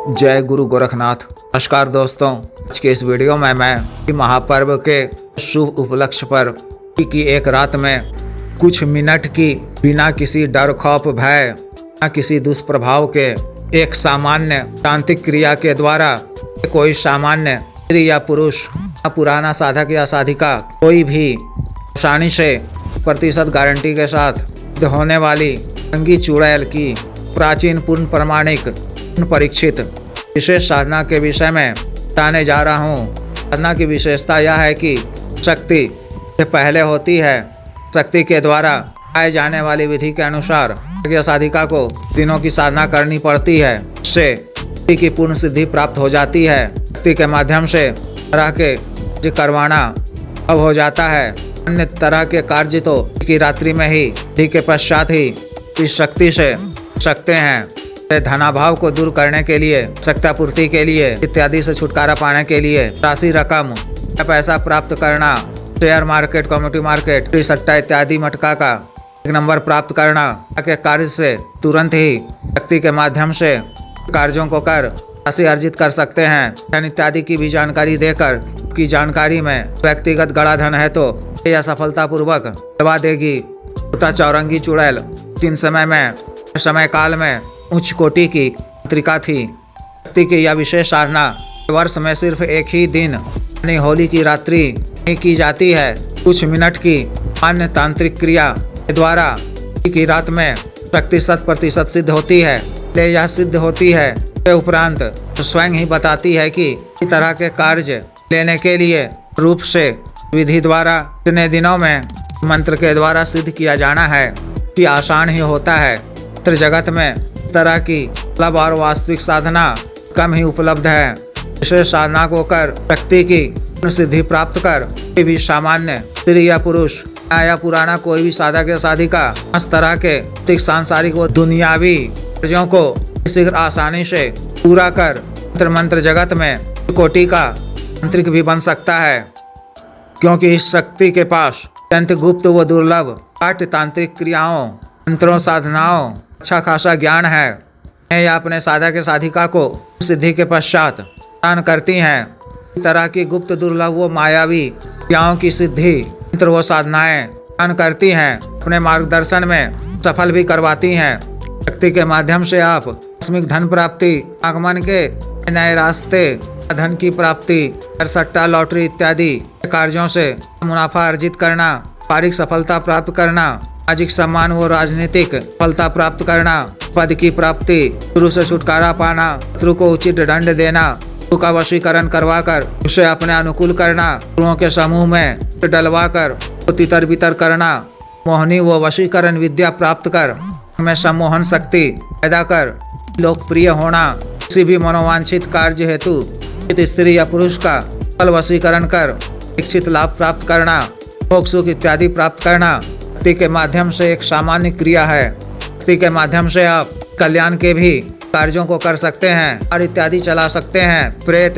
जय गुरु गोरखनाथ। नमस्कार दोस्तों, आज के इस वीडियो में मैं महापर्व के शुभ उपलक्ष्य पर की एक रात में कुछ मिनट की बिना किसी डर खौफ भय बिना किसी दुष्प्रभाव के एक सामान्य तांत्रिक क्रिया के द्वारा कोई सामान्य स्त्री या पुरुष या पुराना साधक या साधिका कोई भी आसानी से प्रतिशत गारंटी के साथ होने वाली रंगी चुड़ैल की प्राचीन पूर्ण प्रमाणिक परीक्षित विशेष साधना के विषय में बताने जा रहा हूँ। साधना की विशेषता यह है कि शक्ति से पहले होती है। शक्ति के द्वारा आए जाने वाली विधि के अनुसार साधिका को दिनों की साधना करनी पड़ती है। इससे शक्ति की पूर्ण सिद्धि प्राप्त हो जाती है। शक्ति के माध्यम से तरह के कार्य करवाना अब हो जाता है। अन्य तरह के कार्य तो की रात्रि में ही विधि के पश्चात ही इस शक्ति से सकते हैं। धनाभाव को दूर करने के लिए, शक्तिपूर्ति के लिए इत्यादि से छुटकारा पाने के लिए राशि रकम या पैसा प्राप्त करना, शेयर मार्केट, कम्युनिटी मार्केट, सट्टा इत्यादि मटका का एक नंबर प्राप्त करना के कार्य से तुरंत ही शक्ति के माध्यम से कार्यों को कर राशि अर्जित कर सकते हैं। धन इत्यादि की भी जानकारी देकर की जानकारी में व्यक्तिगत गड़ा धन है तो यह सफलतापूर्वक दबा देगी। चौरंगी चुड़ैल जिन समय काल में उच्च कोटि की पत्रिका थी। शक्ति की यह विशेष साधना वर्ष में सिर्फ एक ही दिन यानी होली की रात्रि ही की जाती है। कुछ मिनट की अन्य तांत्रिक क्रिया के द्वारा की रात में शक्ति 100% सिद्ध होती है। ले यह सिद्ध होती है के उपरांत स्वयं ही बताती है कि इस तरह के कार्य लेने के लिए रूप से विधि द्वारा इतने दिनों में मंत्र के द्वारा सिद्ध किया जाना है कि आसान ही होता है। जगत में तरह की उपलब्ध और वास्तविक साधना कम ही उपलब्ध है। विशेष साधना को कर शक्ति की पूर्ण सिद्धि प्राप्त कर कोई भी सामान्य स्त्री या पुरुष या पुराना कोई भी साधक या साधिका इस तरह के सांसारिक व दुनियावी कार्यों को शीघ्र आसानी से पूरा कर मंत्र जगत में कोटि का तांत्रिक भी बन सकता है, क्योंकि इस शक्ति के पास अत्यंत गुप्त व दुर्लभ पाठ्य तांत्रिक क्रियाओं, मंत्रों, साधनाओं अच्छा खासा ज्ञान है। या अपने साधक के साधिका को सिद्धि के पश्चात दान करती हैं। इस तरह की गुप्त दुर्लभ व मायावी क्रियाओं की सिद्धि मंत्र व साधनाएं दान करती हैं। अपने मार्गदर्शन में सफल भी करवाती हैं। शक्ति के माध्यम से आप आकस्मिक धन प्राप्ति, आगमन के नए रास्ते, धन की प्राप्ति, सट्टा, लॉटरी इत्यादि कार्यों से मुनाफा अर्जित करना, पारिक सफलता प्राप्त करना, सामाजिक सम्मान व राजनीतिक सफलता प्राप्त करना, पद की प्राप्ति, शत्रु से छुटकारा पाना, शत्रु को उचित दंड देना, शत्रु का वशीकरण करवाकर उसे अपने अनुकूल करना, शत्रुओं के समूह में डलवाकर तितर बितर करना, मोहनी व वशीकरण विद्या प्राप्त कर में सम्मोहन शक्ति पैदा कर लोकप्रिय होना, किसी भी मनोवांछित कार्य हेतु स्त्री या पुरुष का फल वशीकरण कर इच्छित लाभ प्राप्त करना, भोग सुख इत्यादि प्राप्त करना शक्ति के माध्यम से एक सामान्य क्रिया है। शक्ति के माध्यम से आप कल्याण के भी कार्यों को कर सकते हैं और इत्यादि चला सकते हैं। प्रेत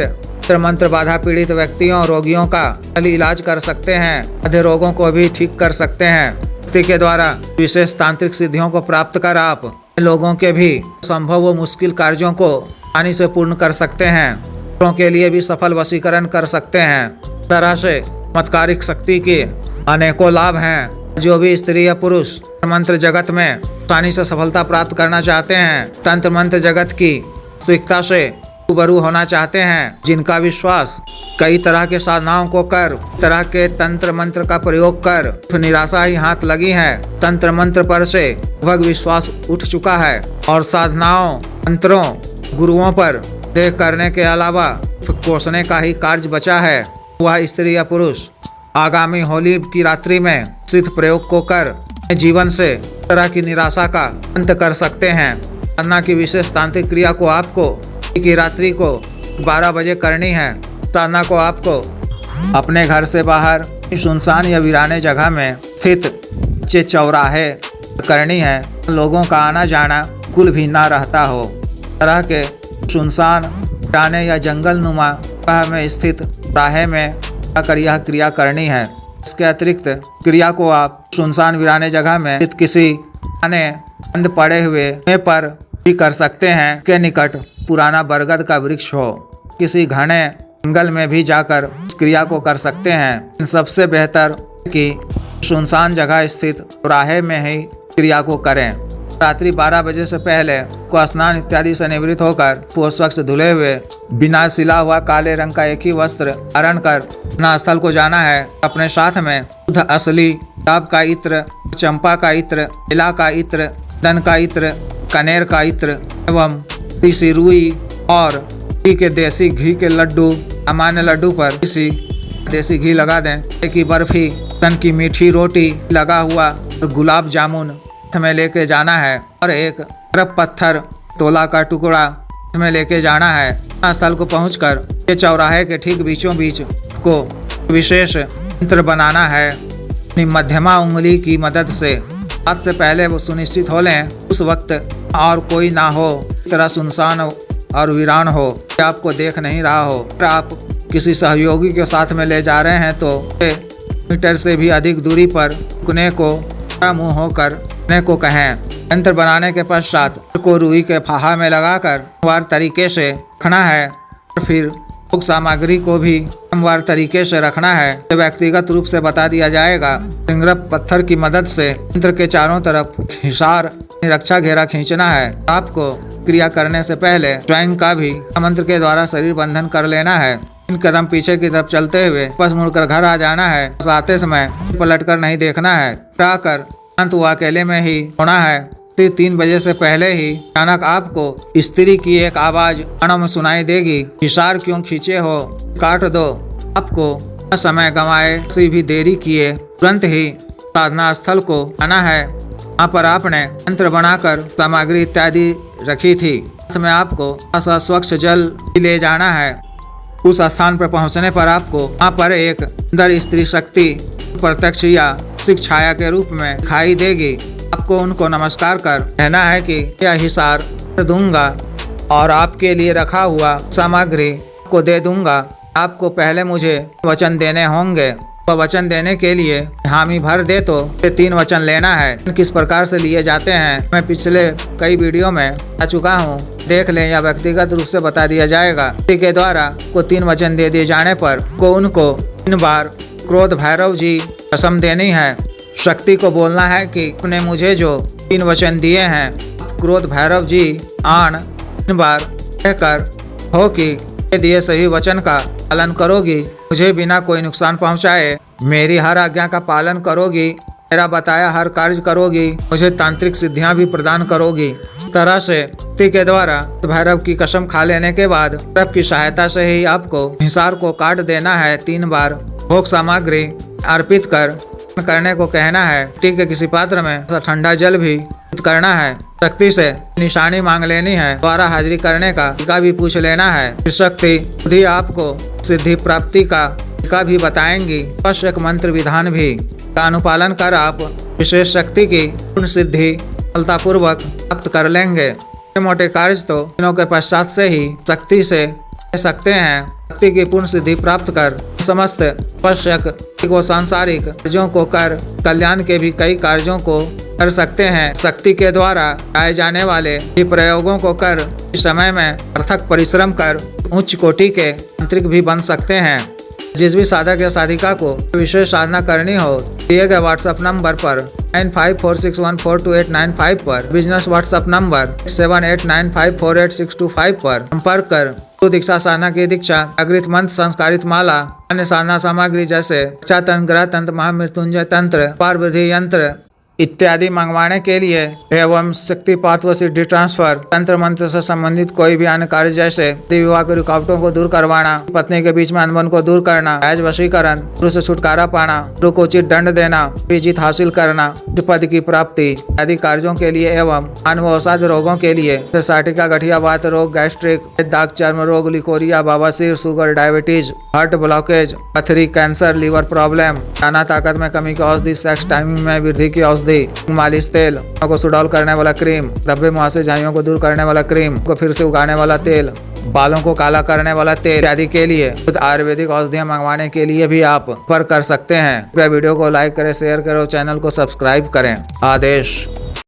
मंत्र बाधा पीड़ित व्यक्तियों, रोगियों का इलाज कर सकते हैं। आधे रोगों को भी ठीक कर सकते हैं। शक्ति के द्वारा विशेष तांत्रिक सिद्धियों को प्राप्त कर आप लोगों के भी संभव व मुश्किल कार्यों को आसानी से पूर्ण कर सकते हैं। के लिए भी सफल वशीकरण कर सकते हैं। तरह से चमत्कारिक शक्ति के अनेकों लाभ हैं। जो भी स्त्री या पुरुष मंत्र जगत में आसानी से सफलता प्राप्त करना चाहते हैं, तंत्र मंत्र जगत की वास्तविकता से रूबरू होना चाहते हैं, जिनका विश्वास कई तरह के साधनाओं को कर तरह के तंत्र मंत्र का प्रयोग कर निराशा ही हाथ लगी है। तंत्र मंत्र पर से लगभग विश्वास उठ चुका है और साधनाओं, मंत्रों, गुरुओं पर देख करने के अलावा कोसने का ही कार्य बचा है। वह स्त्री या पुरुष आगामी होली की रात्रि में सिद्ध प्रयोग को कर जीवन से तरह की निराशा का अंत कर सकते हैं। साधना की विशेष तांत्रिक क्रिया को आपको की रात्रि को 12 बजे करनी है। साधना को आपको अपने घर से बाहर सुनसान या वीराने जगह में स्थित चौराहे करनी है। लोगों का आना जाना कुल भी ना रहता हो, तरह के सुनसान वीराने या जंगल नुमा में स्थित राहे में आकर यह क्रिया करनी है। इसके अतिरिक्त क्रिया को आप सुनसान वीराने जगह में किसी बंद पड़े हुए पर भी कर सकते हैं। के निकट पुराना बरगद का वृक्ष हो, किसी घने जंगल में भी जाकर इस क्रिया को कर सकते हैं। सबसे बेहतर कि सुनसान जगह स्थित चौराहे में ही क्रिया को करें। रात्रि 12 बजे से पहले को स्नान इत्यादि से निवृत्त होकर पोषक से धुले हुए बिना सिला हुआ काले रंग का एक ही वस्त्र धारण कर अपना स्थल को जाना है। अपने साथ में शुद्ध असली गुलाब का इत्र, चंपा का इत्र, बेला का इत्र, दन का इत्र, कनेर का इत्र एवं देसी रुई और घी के देसी घी के लड्डू, सामान्य लड्डू पर किसी देसी घी लगा दें। की बर्फी, तन की मीठी रोटी लगा हुआ गुलाब जामुन में लेके जाना है और एक अरब पत्थर तोला का टुकड़ा में लेके जाना है। स्थल को पहुंचकर ये चौराहे के ठीक बीचों बीच को विशेष यंत्र बनाना है। अपनी मध्यमा उंगली की मदद से हाथ से पहले वो सुनिश्चित हो लें उस वक्त और कोई ना हो, इस तरह सुनसान और वीरान हो, आपको देख नहीं रहा हो। अगर आप किसी सहयोगी के साथ में ले जा रहे हैं तो मीटर से भी अधिक दूरी पर रुकने को मुंह होकर को कहें। यंत्र बनाने के पश्चात को रुई के फाहा में लगाकर वार तरीके से रखना है और फिर भोग सामग्री को भी वार तरीके से रखना है। तो व्यक्तिगत रूप से बता दिया जाएगा। सिंगरप पत्थर की मदद से यंत्र के चारों तरफ हिसार रक्षा घेरा खींचना है। आपको क्रिया करने से पहले स्वयं का भी मंत्र के द्वारा शरीर बंधन कर लेना है। इन कदम पीछे की तरफ चलते हुए वापस मुड़कर घर आ जाना है। आते समय पलट कर नहीं देखना है। कर अंत वो अकेले में ही होना है। 3 बजे से पहले ही अचानक आपको स्त्री की एक आवाज कानों में सुनाई देगी। हिसार क्यों खींचे हो, काट दो। आपको समय गंवाए किसी भी देरी किए तुरंत ही साधना स्थल को आना है। वहाँ पर आपने यंत्र बनाकर सामग्री इत्यादि रखी थी। साथ में आपको स्वच्छ जल ले जाना है। उस स्थान पर पहुँचने पर आपको वहाँ पर एक सुंदर स्त्री शक्ति प्रत्यक्ष या छाया के रूप में दिखाई देगी। आपको उनको नमस्कार कर कहना है कि यह हिसार दूंगा और आपके लिए रखा हुआ सामग्री को दे दूंगा। आपको पहले मुझे वचन देने होंगे। वह वचन देने के लिए हामी भर दे तो 3 वचन लेना है। किस प्रकार से लिए जाते हैं मैं पिछले कई वीडियो में आ चुका हूँ, देख लें या व्यक्तिगत रूप से बता दिया जाएगा। इसी के द्वारा को 3 वचन दे दिए जाने पर को उनको 3 बार क्रोध भैरव जी कसम देनी है। शक्ति को बोलना है कि आपने मुझे जो 3 वचन दिए हैं क्रोध भैरव जी आन 3 बार कहकर हो कि दिए सही वचन का पालन करोगी, मुझे बिना कोई नुकसान पहुंचाए मेरी हर आज्ञा का पालन करोगी, मेरा बताया हर कार्य करोगी, मुझे तांत्रिक सिद्धियां भी प्रदान करोगी। इस तरह से के द्वारा भैरव की कसम खा लेने के बाद भैरव की सहायता से ही आपको हिसार को काट देना है। 3 बार भोग सामग्री अर्पित करने को कहना है। ठीक है, किसी पात्र में ठंडा जल भी करना है। शक्ति से निशानी मांग लेनी है। द्वारा हाजिरी करने का तरीका भी पूछ लेना है। शक्ति खुद ही आपको सिद्धि प्राप्ति का तरीका भी बताएंगी। आवश्यक मंत्र विधान भी का अनुपालन कर आप विशेष शक्ति की पूर्ण सिद्धि सफलतापूर्वक प्राप्त कर लेंगे। मोटे कार्य तो दिनों के पश्चात से ही शक्ति से कर सकते हैं। शक्ति की पूर्ण सिद्धि प्राप्त कर समस्त आवश्यक को सांसारिक कार्यों को कर कल्याण के भी कई कार्यों को कर सकते हैं। शक्ति के द्वारा आए जाने वाले प्रयोगों को कर इस समय में अर्थक परिश्रम कर उच्च कोटि के तांत्रिक भी बन सकते हैं। जिस भी साधक या साधिका को विशेष साधना करनी हो दिए गए व्हाट्सएप नंबर पर 9546142895 पर, बिजनेस व्हाट्सएप नंबर 7895486225 पर संपर्क कर दीक्षा साधना की दीक्षा, जागृत मंत्र, संस्कारित माला, अन्य साधना सामग्री जैसे तंत्र, ग्रह तंत्र, महामृत्युंजय तंत्र, पारवृद्धि यंत्र इत्यादि मंगवाने के लिए एवं शक्तिपात व सिद्धि ट्रांसफर, तंत्र मंत्र से संबंधित कोई भी अन्य कार्य जैसे विवाह की रुकावटों को दूर करवाना, पत्नी के बीच में अनबन को दूर करना, राज वशीकरण, गुरु से छुटकारा पाना, गुरु को उचित दंड देना, जीत हासिल करना, पद की प्राप्ति आदि कार्यों के लिए एवं अनवसाद रोगों के लिए जैसे साटिका, गठिया, वात रोग, गैस्ट्रिक, दाग, चर्म रोग, लिकोरिया, बवासीर, शुगर, डायबिटीज, हार्ट ब्लॉकेज, पथरी, कैंसर, लीवर प्रॉब्लम, खाना ताकत में कमी की औषधि, सेक्स टाइमिंग में वृद्धि की औषधि, मालिश तेल को सुडौल करने वाला क्रीम, धब्बे मुहासे झाइयों को दूर करने वाला क्रीम, को फिर से उगाने वाला तेल, बालों को काला करने वाला तेल आदि के लिए खुद आयुर्वेदिक औषधियां मंगवाने के लिए भी आप पर कर सकते हैं। वीडियो को लाइक करें, शेयर करें, चैनल को सब्सक्राइब करें। आदेश।